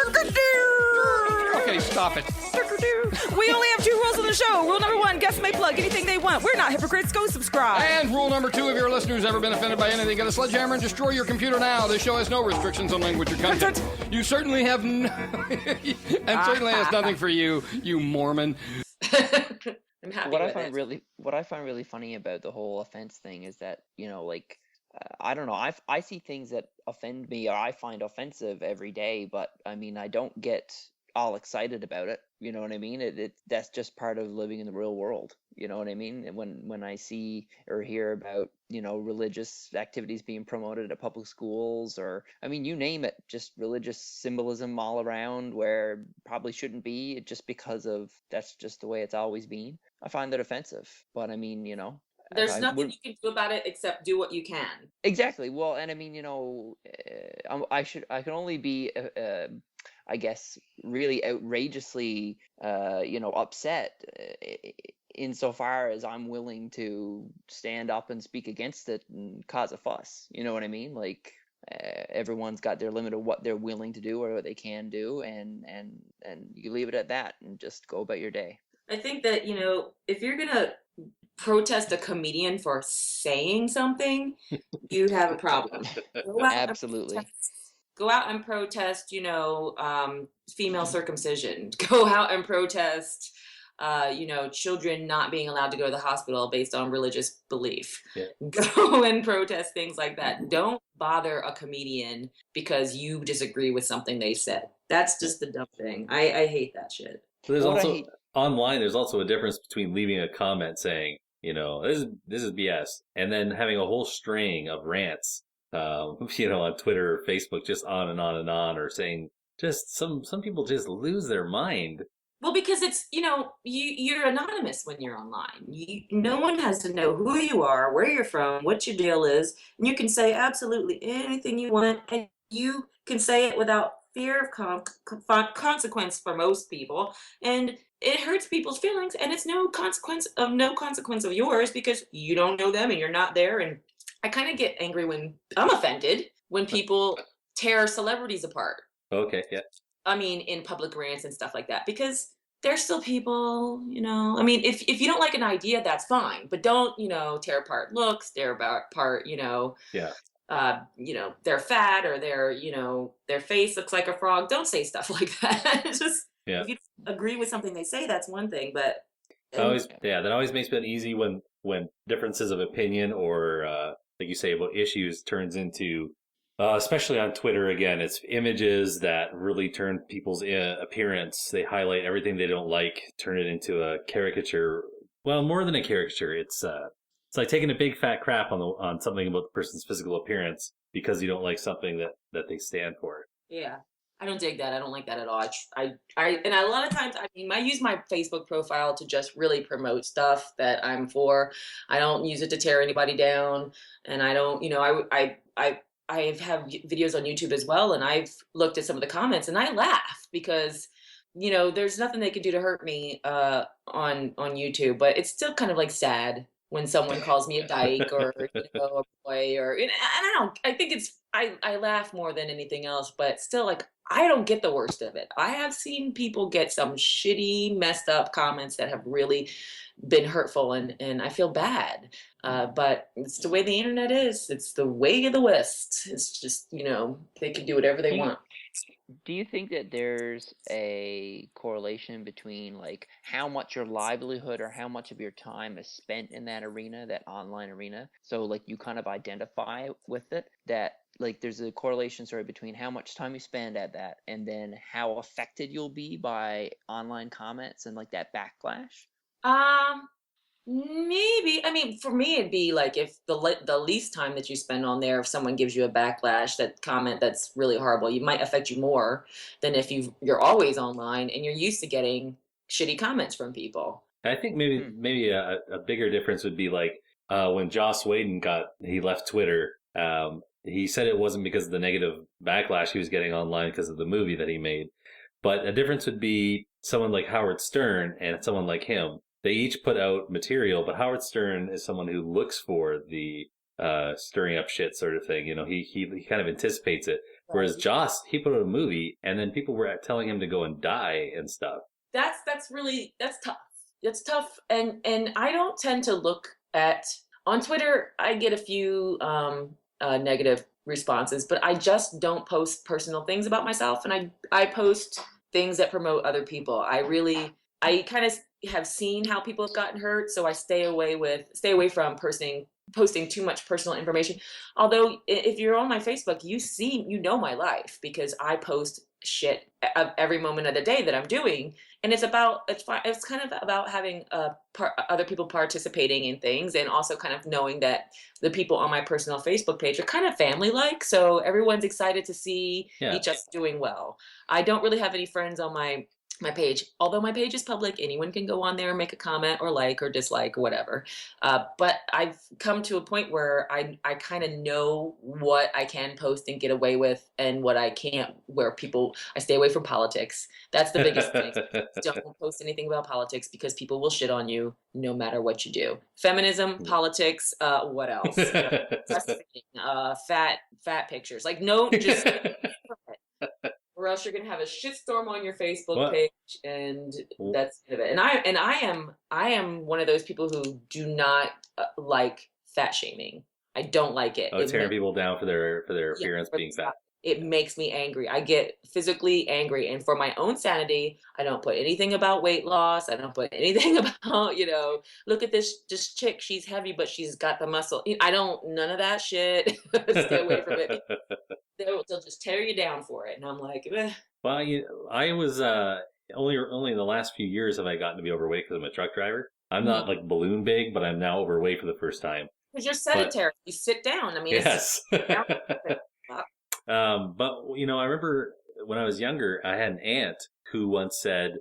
Okay, stop it. We only have 2 rules on the show. Rule number 1, guests may plug anything they want. We're not hypocrites. Go subscribe. And rule number 2, if your listener's ever been offended by anything, get a sledgehammer and destroy your computer now. This show has no restrictions on language or content. You certainly have certainly has nothing for you, you Mormon. I'm happy what I find really funny about the whole offense thing is that, I don't know. I see things that offend me or I find offensive every day, but I mean, I don't get all excited about it. You know what I mean? That's just part of living in the real world. You know what I mean? And when I see or hear about, religious activities being promoted at public schools, or, I mean, you name it, just religious symbolism all around where probably shouldn't be, just because of that's just the way it's always been. I find that offensive. But I mean, There's nothing you can do about it except do what you can. Exactly. Well, and I mean, I can only be, I guess, really outrageously, upset insofar as I'm willing to stand up and speak against it and cause a fuss. You know what I mean? Like, everyone's got their limit of what they're willing to do or what they can do, and you leave it at that and just go about your day. I think that, if you're gonna protest a comedian for saying something, you have a problem. Absolutely. Go out and protest, female circumcision. Go out and protest, children not being allowed to go to the hospital based on religious belief. Yeah. Go and protest things like that. Don't bother a comedian because you disagree with something they said. That's just the dumb thing. I hate that shit. There's online, there's also a difference between leaving a comment saying, this is BS, and then having a whole string of rants, on Twitter or Facebook, just on and on and on, or saying just some people just lose their mind. Well, because it's, you're anonymous when you're online. No one has to know who you are, where you're from, what your deal is, and you can say absolutely anything you want, and you can say it without fear of consequence for most people, and it hurts people's feelings, and it's no consequence of yours because you don't know them and you're not there. And I kind of get angry when I'm offended when people tear celebrities apart. Okay, yeah. I mean, in public rants and stuff like that, because they're still people, I mean, if you don't like an idea, that's fine, but don't, tear apart looks, tear apart, yeah. They're fat, or their face looks like a frog. Don't say stuff like that. Just, if you don't agree with something they say, that's one thing, but that always makes it easy when differences of opinion or like you say about issues turns into, especially on Twitter, again, it's images that really turn people's appearance. They highlight everything they don't like, turn it into a caricature. Well, more than a caricature, it's like taking a big fat crap on something about the person's physical appearance because you don't like something that they stand for. Yeah. I don't dig that. I don't like that at all. And a lot of times, I use my Facebook profile to just really promote stuff that I'm for. I don't use it to tear anybody down. And I don't, I have videos on YouTube as well. And I've looked at some of the comments and I laugh because, there's nothing they can do to hurt me on YouTube, but it's still kind of like sad when someone calls me a dyke or a boy, or, and I think I laugh more than anything else, but still, like, I don't get the worst of it. I have seen people get some shitty, messed up comments that have really been hurtful, and I feel bad. But it's the way the internet is. It's the way of the West. It's just, they can do whatever they want. Do you think that there's a correlation between, like, how much your livelihood or how much of your time is spent in that arena, that online arena? So, like, you kind of identify with it, that, like, there's a correlation, between how much time you spend at that and then how affected you'll be by online comments and, like, that backlash? Maybe. I mean, for me, it'd be like if the least time that you spend on there, if someone gives you a backlash, that comment that's really horrible, it might affect you more than if you're always online and you're used to getting shitty comments from people. I think maybe a bigger difference would be like when Joss Whedon he left Twitter. He said it wasn't because of the negative backlash he was getting online because of the movie that he made, but a difference would be someone like Howard Stern and someone like him. They each put out material, but Howard Stern is someone who looks for the stirring up shit sort of thing. He kind of anticipates it. Whereas Joss, he put out a movie, and then people were telling him to go and die and stuff. That's tough. It's tough, and I don't tend to look at on Twitter. I get a few negative responses, but I just don't post personal things about myself, and I post things that promote other people. I kind of have seen how people have gotten hurt, so I stay away from posting too much personal information. Although if you're on my Facebook, you know my life because I post shit of every moment of the day that I'm doing. And it's kind of about having other people participating in things, and also kind of knowing that the people on my personal Facebook page are kind of family-like. So everyone's excited to see each other doing well. I don't really have any friends on my page, although my page is public. Anyone can go on there and make a comment or like or dislike or whatever. But I've come to a point where I kind of know what I can post and get away with, and what I can't, where I stay away from politics. That's the biggest thing. Don't post anything about politics, because people will shit on you no matter what you do. Feminism, politics, what else? Fat pictures. Like, no, just or else you're gonna have a shitstorm on your Facebook page, and that's the end of it. And I am one of those people who do not like fat shaming. I don't like it. Tearing people down for their appearance being fat. It makes me angry. I get physically angry, and for my own sanity, I don't put anything about weight loss. I don't put anything about, look at this chick. She's heavy, but she's got the muscle. I don't, none of that shit. Stay away from it. They'll just tear you down for it, and I'm like, eh. Well, I was only in the last few years have I gotten to be overweight because I'm a truck driver. I'm not like balloon big, but I'm now overweight for the first time. Because you're sedentary. You sit down. I mean, yes. But I remember when I was younger, I had an aunt who once said,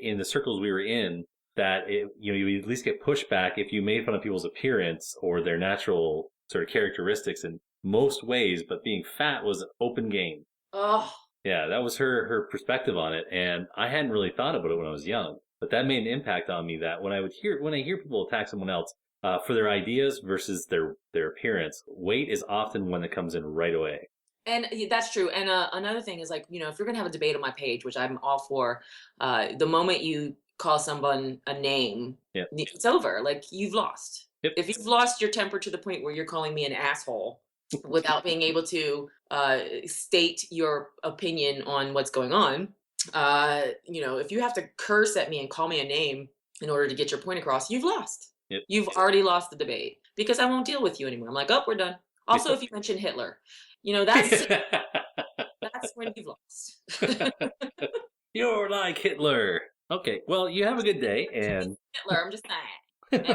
in the circles we were in, that you at least get pushback if you made fun of people's appearance or their natural sort of characteristics in most ways, but being fat was an open game. Oh. Yeah, that was her perspective on it, and I hadn't really thought about it when I was young, but that made an impact on me. That when I hear people attack someone else for their ideas versus their appearance, weight is often one that comes in right away. And that's true. And another thing is, like, if you're going to have a debate on my page, which I'm all for, the moment you call someone a name, it's over. Like, you've lost. Yep. If you've lost your temper to the point where you're calling me an asshole without being able to state your opinion on what's going on, if you have to curse at me and call me a name in order to get your point across, you've lost. Yep. You've already lost the debate, because I won't deal with you anymore. I'm like, oh, we're done. Also, if you mention Hitler, that's when you've lost. You're like Hitler. Okay, well, you have a good day. And Hitler, I'm just saying.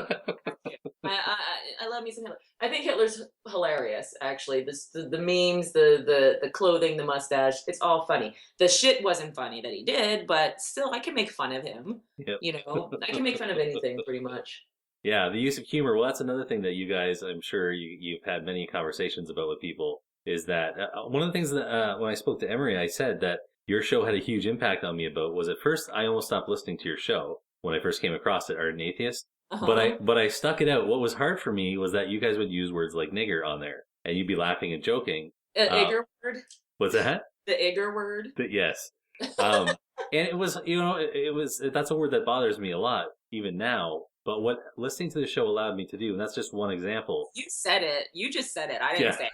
I love me some Hitler. I think Hitler's hilarious, actually. The memes, the clothing, the mustache, it's all funny. The shit wasn't funny that he did, but still, I can make fun of him. Yep. I can make fun of anything, pretty much. Yeah, the use of humor. Well, that's another thing that you guys, I'm sure you've had many conversations about with people, is that one of the things that when I spoke to Emery, I said that your show had a huge impact on me about was, at first I almost stopped listening to your show when I first came across it, Art and Atheist. Uh-huh. But I stuck it out. What was hard for me was that you guys would use words like nigger on there, and you'd be laughing and joking. The Igor word? What's that? The Igor word? Yes. And it was, that's a word that bothers me a lot, even now. But what listening to the show allowed me to do, and that's just one example. You said it. You just said it. I didn't say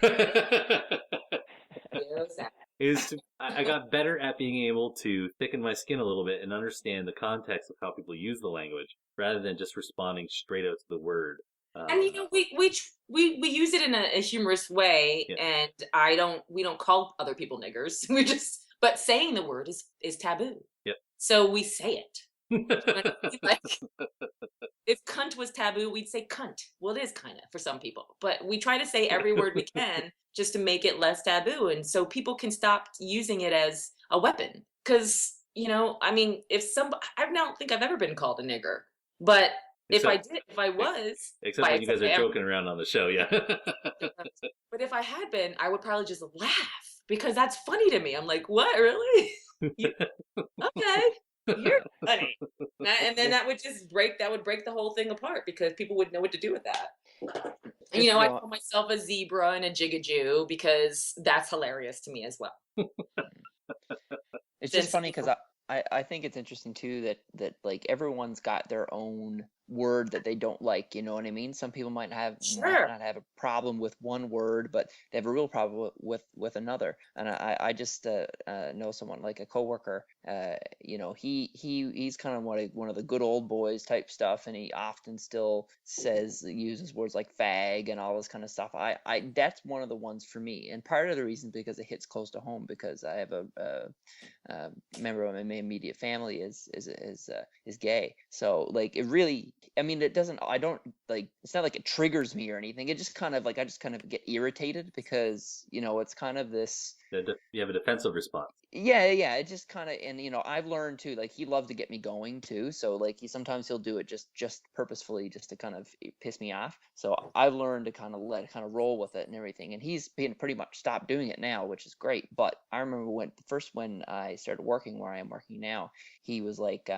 it. I got better at being able to thicken my skin a little bit and understand the context of how people use the language, rather than just responding straight out to the word. And we use it in a humorous way, and we don't call other people niggers. But saying the word is taboo. Yep. So we say it. If cunt was taboo, we'd say cunt. Well, it is kind of for some people, but we try to say every word we can just to make it less taboo, and so people can stop using it as a weapon. Because I don't think I've ever been called a nigger, but if I was, except when you guys are joking around on the show, yeah. But if I had been, I would probably just laugh, because that's funny to me. I'm like, what, really? Okay. You're funny. And then that would break the whole thing apart, because people wouldn't know what to do with that. And, I call myself a zebra and a jigajoo, because that's hilarious to me as well. It's just funny because I think it's interesting too that like everyone's got their own word that they don't like. You know what I mean? Some people might Sure. not have a problem with one word, but they have a real problem with another. And I just know someone like a coworker. He's kind of one of the good old boys type stuff, and he often still uses words like fag and all this kind of stuff. I that's one of the ones for me, and part of the reason because it hits close to home, because I have a member of my immediate family is gay. So like it really, I mean, it's not like it triggers me or anything. It just kind of like I just kind of get irritated because it's kind of this. You have a defensive response. Yeah, it just kind of, and I've learned too, like he loved to get me going too, so like sometimes he'll do it just purposefully just to kind of piss me off. So I've learned to kind of roll with it and everything, and he's been pretty much stopped doing it now, which is great. But I remember when I started working where I am working now, he was like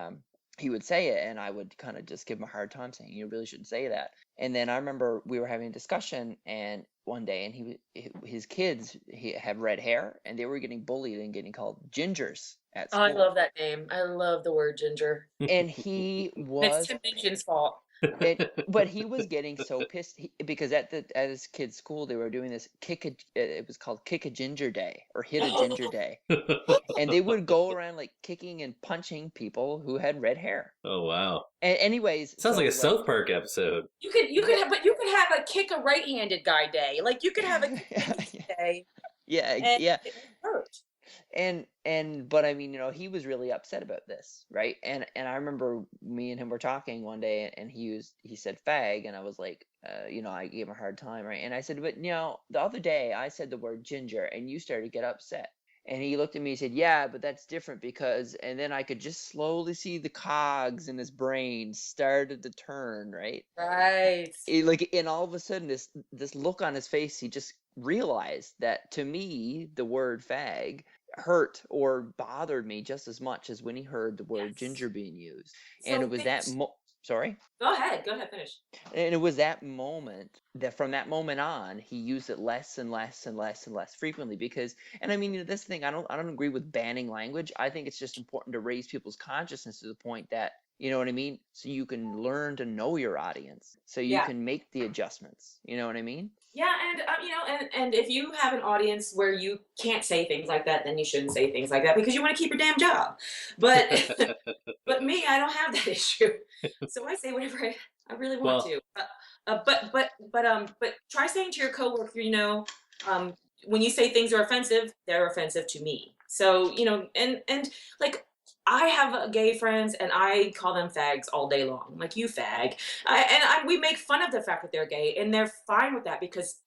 he would say it, and I would kind of just give him a hard time saying, you really shouldn't say that. And then I remember we were having a discussion, and one day, and his kids have red hair, and they were getting bullied and getting called gingers at school. I love that name. I love the word ginger. And he was. It's Tim Minchin's fault. But he was getting so pissed because at his kid's school they were doing this it was called kick a ginger day or hit a ginger day, and they would go around like kicking and punching people who had red hair. Oh wow! And anyways, sounds like a South Park episode. You could have a kick a right-handed guy day. Like you could have a kick day. Yeah. It hurt. But I mean, he was really upset about this, right? And I remember me and him were talking one day, and he said fag, and I was like, I gave him a hard time, right? And I said, but the other day I said the word ginger, and you started to get upset. And he looked at me and said, yeah, but that's different because, and then I could just slowly see the cogs in his brain started to turn, right? Right. And all of a sudden, this look on his face, he just realized that to me, the word fag hurt or bothered me just as much as when he heard the word ginger being used. So and it was sorry? Go ahead, finish. And it was that moment that from that moment on, he used it less and less and less and less frequently because, and I mean, this thing, I don't agree with banning language. I think it's just important to raise people's consciousness to the point that, you know what I mean? So you can learn to know your audience so you can make the adjustments. You know what I mean? Yeah, and and if you have an audience where you can't say things like that, then you shouldn't say things like that because you want to keep your damn job. But but me, I don't have that issue, so I say whatever I really want to. But try saying to your coworker, when you say things are offensive, they're offensive to me. So and like. I have gay friends, and I call them fags all day long. Like, you fag. We make fun of the fact that they're gay, and they're fine with that because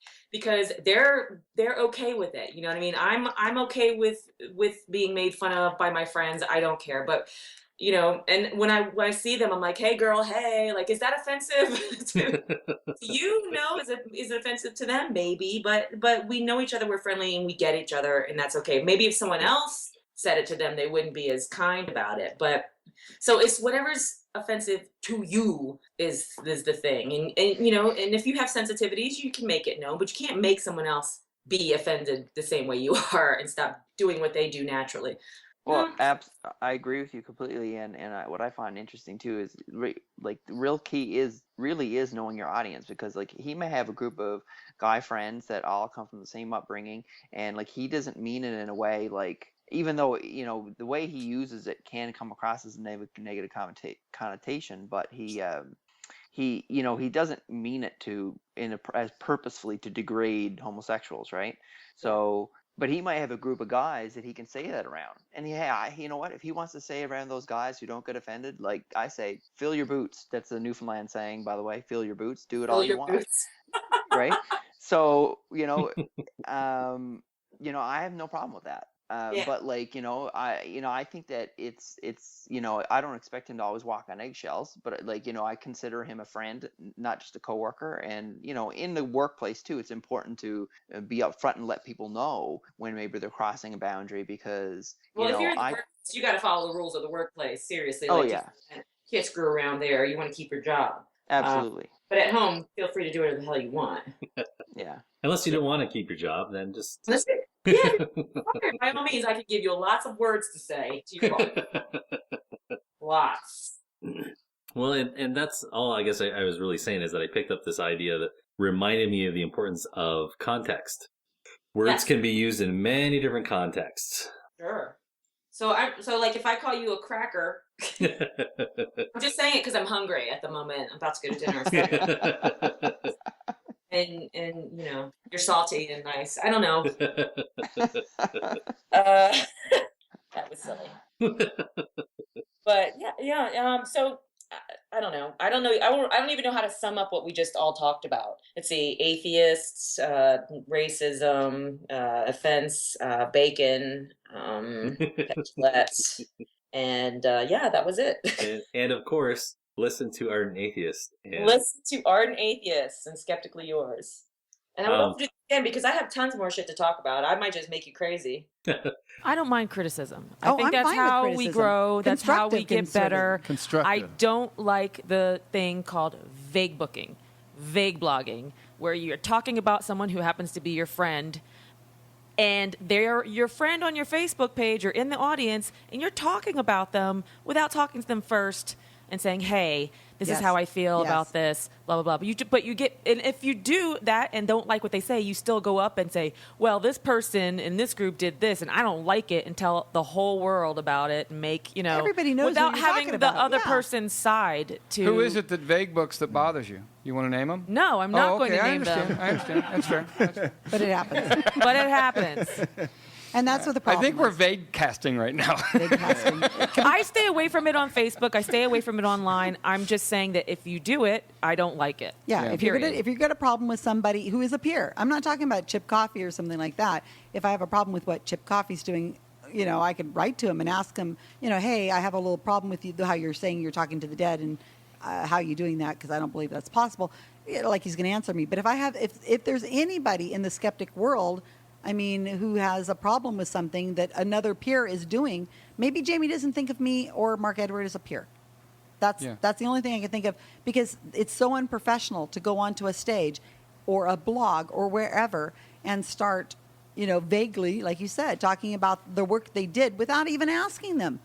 they're okay with it. You know what I mean? I'm okay with being made fun of by my friends. I don't care. But and when I see them, I'm like, hey girl, hey, like, is that offensive to you? No, is it offensive to them? Maybe, but we know each other, we're friendly, and we get each other, and that's okay. Maybe if someone else said it to them, they wouldn't be as kind about it. But so it's whatever's offensive to you is the thing. And if you have sensitivities, you can make it known, but you can't make someone else be offended the same way you are and stop doing what they do naturally. Well, I agree with you completely, and what I find interesting too is like the real key really is knowing your audience, because like he may have a group of guy friends that all come from the same upbringing, and like he doesn't mean it in a way like, even though the way he uses it can come across as a negative connotation, but he doesn't mean it as purposefully to degrade homosexuals, right? So. But he might have a group of guys that he can say that around. And you know what? If he wants to say around those guys who don't get offended, like I say, fill your boots. That's a Newfoundland saying, by the way. Fill your boots. Do it all you want. Right? So, I have no problem with that. But like, I think that it's I don't expect him to always walk on eggshells, but like, I consider him a friend, not just a coworker. And, in the workplace too, it's important to be upfront and let people know when maybe they're crossing a boundary, because, if you're in the workplace, you got to follow the rules of the workplace. Seriously. Oh, like, yeah. You can't screw around there. You want to keep your job. Absolutely. But at home, feel free to do whatever the hell you want. Yeah. Unless you don't want to keep your job, then just... Yeah, by all means, I could give you lots of words to say to you all. Lots. Well, Well, and that's all I guess I was really saying is that I picked up this idea that reminded me of the importance of context. Words can be used in many different contexts. Sure. So like if I call you a cracker, I'm just saying it because I'm hungry at the moment. I'm about to go to dinner. and you know, you're salty and nice. I don't know. That was silly. But yeah. So I don't know. I don't even know how to sum up what we just all talked about. Let's see: atheists, racism, offense, bacon, let's, and that was it. and of course, listen to Ardent Atheist. Listen to Ardent Atheists and Skeptically Yours. And I would love to do it again because I have tons more shit to talk about. I might just make you crazy. I don't mind criticism. I think that's how we grow. That's how we get better. I don't like the thing called vague booking, vague blogging, where you're talking about someone who happens to be your friend, and they're your friend on your Facebook page or in the audience, and you're talking about them without talking to them first and saying, hey, this is how I feel about this, blah, blah, blah. But you get, and if you do that and don't like what they say, you still go up and say, well, this person in this group did this, and I don't like it, and tell the whole world about it and make, everybody knows without what you're having talking the about. other person's side to. Who is it that vague books that bothers you? You want to name them? No, I'm not going to name them. I understand. That's fair. But it happens. But it happens. And that's what the problem I think we're vague casting right now. I stay away from it on Facebook. I stay away from it online. I'm just saying that if you do it, I don't like it. Yeah, if you've got a problem with somebody who is a peer, I'm not talking about Chip Coffee or something like that. If I have a problem with what Chip Coffee's doing, I could write to him and ask him, hey, I have a little problem with you, how you're saying you're talking to the dead, and how are you doing that? Because I don't believe that's possible. Like he's going to answer me. But if there's anybody in the skeptic world, who has a problem with something that another peer is doing, maybe Jamie doesn't think of me or Mark Edward as a peer. That's the only thing I can think of, because it's so unprofessional to go onto a stage or a blog or wherever and start, vaguely, like you said, talking about the work they did without even asking them.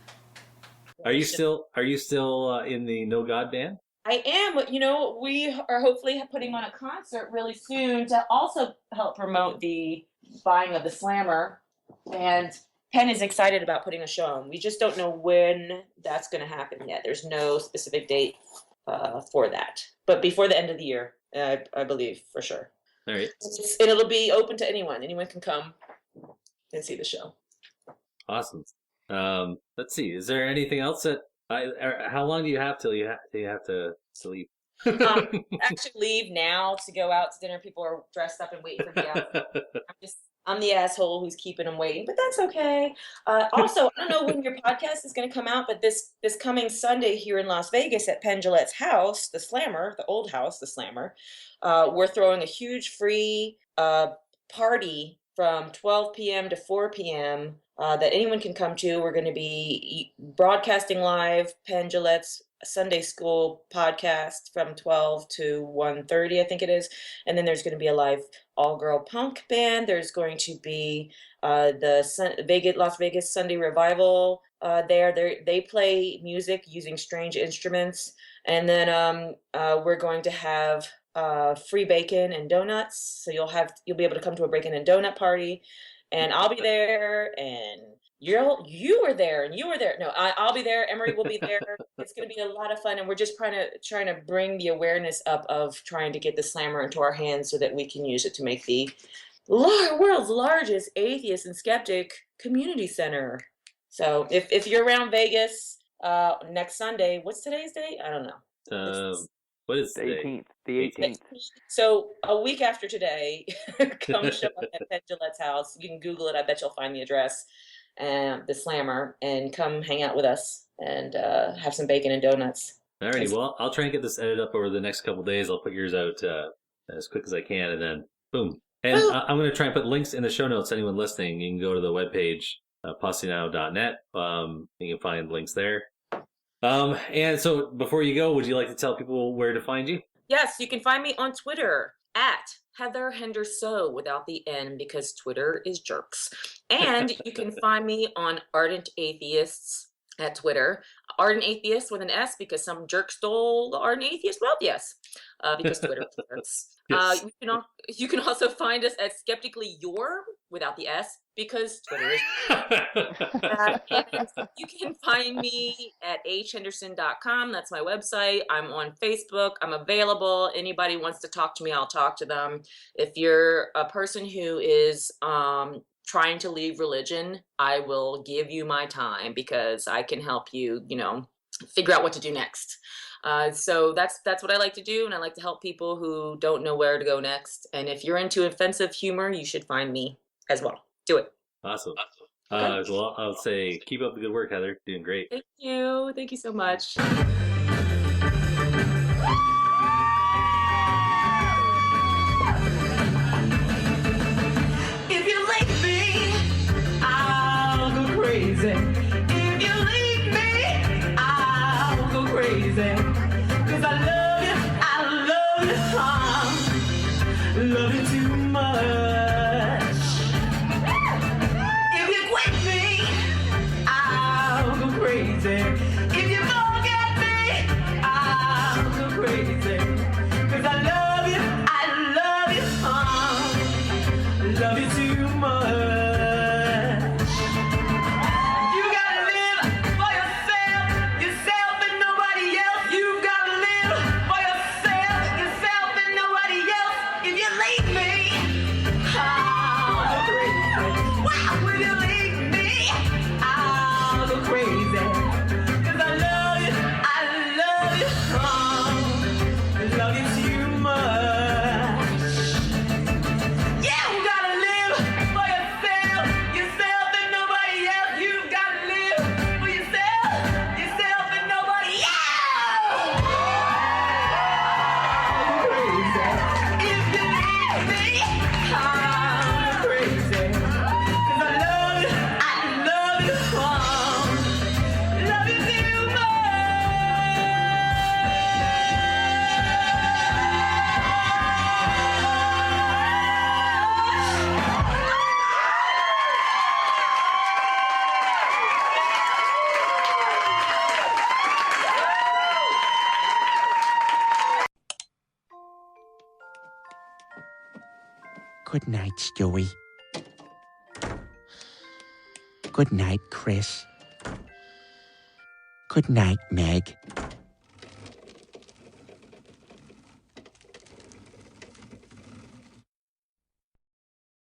Are you still in the No God band? I am. We are hopefully putting on a concert really soon to also help promote the buying of the Slammer, and Penn is excited about putting a show on. We just don't know when that's going to happen yet. There's no specific date for that, but before the end of the year, I believe for sure. All right. And it'll be open to anyone. Anyone can come and see the show. Awesome. Let's see. Is there anything else that how long do you have till you have to leave? Actually leave now to go out to dinner. People are dressed up and waiting for me out. I'm the asshole who's keeping them waiting, but that's okay. Also, I don't know when your podcast is going to come out, but this coming Sunday here in Las Vegas at Penn Jillette's house, the Slammer, the old house, the Slammer, we're throwing a huge free party from 12 p.m. to 4 p.m. That anyone can come to. We're going to be broadcasting live Penn Jillette's Sunday School podcast from 12 to 1:30, I think it is. And then there's going to be a live all-girl punk band. There's going to be the Las Vegas Sunday Revival there. They play music using strange instruments. And then we're going to have free bacon and donuts. So you'll be able to come to a bacon and donut party. And I'll be there, and you were there, and you were there. No, I'll be there. Emery will be there. It's going to be a lot of fun, and we're just trying to bring the awareness up of trying to get the Slammer into our hands so that we can use it to make the world's largest atheist and skeptic community center. So if you're around Vegas next Sunday, what's today's date? I don't know. What is the 18th? The 18th. So a week after today, come show up at Penn Jillette's house. You can Google it. I bet you'll find the address, the Slammer, and come hang out with us and have some bacon and donuts. Alrighty, well, I'll try and get this edited up over the next couple of days. I'll put yours out as quick as I can, and then boom. And I'm going to try and put links in the show notes. Anyone listening, you can go to the webpage, apostasynow.net. You can find links there. And so before you go, would you like to tell people where to find you? Yes, you can find me on Twitter at Heather Henderson without the N, because Twitter is jerks. And you can find me on Ardent Atheists at Twitter. Ardent Atheist with an S, because some jerk stole the Ardent Atheist without the S, because Twitter works. Yes. You can also find us at Skeptically Your without the S, because Twitter is. And you can find me at henderson.com. That's my website. I'm on Facebook. I'm available. Anybody wants to talk to me, I'll talk to them. If you're a person who is trying to leave religion, I will give you my time, because I can help you, figure out what to do next. So that's what I like to do, and I like to help people who don't know where to go next. And if you're into offensive humor, you should find me as well. Do it. Awesome. Okay. Well, I'll say keep up the good work, Heather. Doing great. Thank you. Thank you so much. If you leave me, I'll go crazy. If you leave me, I'll go crazy. 'Cause I love you, love you too much. If you quit me, I'll go crazy. If you forget me, I'll go crazy. 'Cause I love you, love you too much. You gotta live for yourself and nobody else. You gotta live for yourself and nobody else. If you leave me, I'll go crazy. Wow, if you leave me, I'll go crazy. 'Cause I love you, love you too much. Yeah, you gotta live for yourself and nobody else. You gotta live for yourself and nobody else. Crazy. If you leave me, I'm crazy. 'Cause I love you, love you too much. Good night, Stewie. Good night, Chris. Good night, Meg.